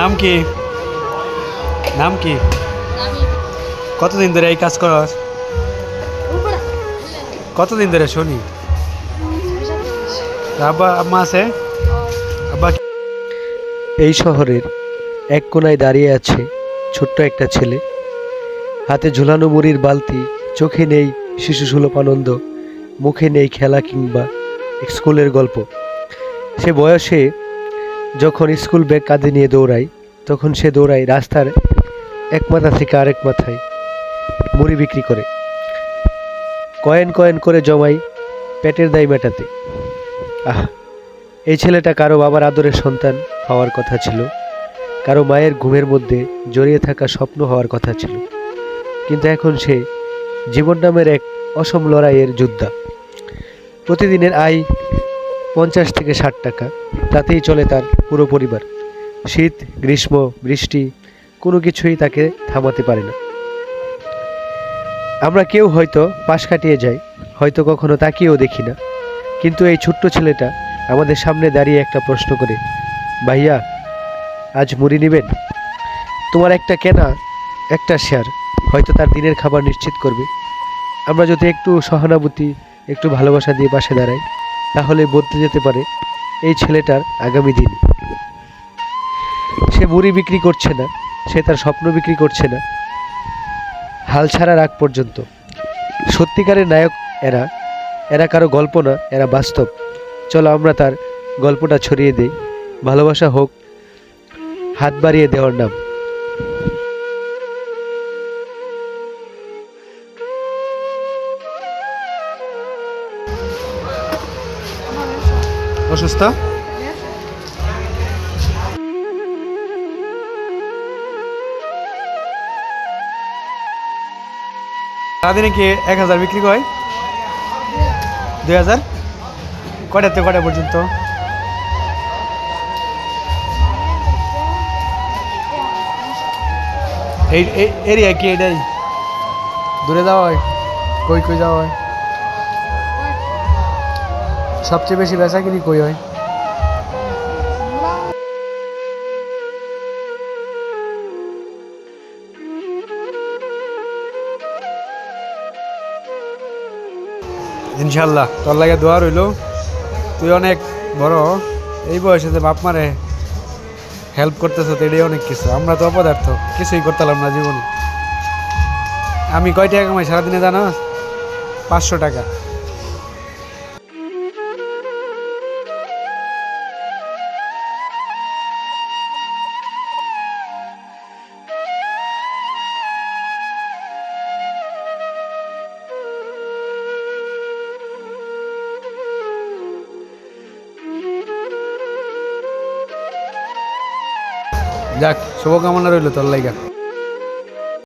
নাম কি? নাম কি? কতদিন ধরে এই কাজ করস? কতদিন ধরে শুনি? আব্বা আম্মা আছে? আব্বা এই শহরের এক কোনায় দাঁড়িয়ে আছে ছোট্ট একটা ছেলে। হাতে ঝুলানো মুড়ির বালতি, চোখে নেই শিশুসুলভ আনন্দ, মুখে নেই খেলা কিংবা স্কুলের গল্প। সে বয়সে যখন স্কুল ব্যাগ কাঁধে নিয়ে দৌড়ায়, তখন সে দৌড়ায় রাস্তার এক মাথা থেকে আরেক মাথায়, মুড়ি বিক্রি করে কয়েন কয়েন করে জমাই পেটের দায় মেটাতে। আহ, এই ছেলেটা কারো বাবার আদরের সন্তান হওয়ার কথা ছিল, কারো মায়ের ঘুমের মধ্যে জড়িয়ে থাকা স্বপ্ন হওয়ার কথা ছিল, কিন্তু এখন সে জীবন নামের এক অসম লড়াইয়ের যোদ্ধা। প্রতিদিনের আয় 50 থেকে 60 টাকা, তাতেই চলে তার পুরো পরিবার। শীত, গ্রীষ্ম, বৃষ্টি কোনো কিছুই তাকে থামাতে পারে না। আমরা কেউ হয়তো পাশ কাটিয়ে যাই, হয়তো কখনো তাকিয়েও দেখি না, কিন্তু এই ছোট্ট ছেলেটা আমাদের সামনে দাঁড়িয়ে একটা প্রশ্ন করে, ভাইয়া আজ মুড়ি নেবেন? তোমার একটা কেনা একটা শেয়ার হয়তো তার দিনের খাবার নিশ্চিত করবে। আমরা যদি একটু সহানুভূতি, একটু ভালোবাসা দিয়ে পাশে দাঁড়াই, তাহলে বদলে যেতে পারে এই ছেলেটার আগামী দিন। সে মুড়ি বিক্রি করছে না, সে তার স্বপ্ন বিক্রি করছে না, হাল ছাড়ার আগ পর্যন্ত। সত্যিকারের নায়ক এরা, এরা কারো গল্প না, এরা বাস্তব। চলো আমরা তার গল্পটা ছড়িয়ে দেই। ভালোবাসা হোক হাত বাড়িয়ে দেওয়ার নাম। অসুস্থ? সারাদিনে কি 1000 বিক্রি হয়? 2000? কয়টা থেকে কয়টা পর্যন্ত? এই এরিয়া কি এটাই? দূরে যাওয়া হয়? কই কই যাওয়া হয়? সবচেয়ে বেশি বেচা কিনি কই হয়? ইনশাল্লাহ তোর লাগে দোয়া রইল। তুই অনেক বড়, এই বয়সে যে বাপ মারে হেল্প করতেছ, তো এটাই অনেক কিছু। আমরা তো অপদার্থ, কিছুই করতাম না জীবনে। আমি কয় টাকা কামাই সারাদিনে জানো? 500 টাকা। যাক, শুভকামনা রইল তোর লাইগা।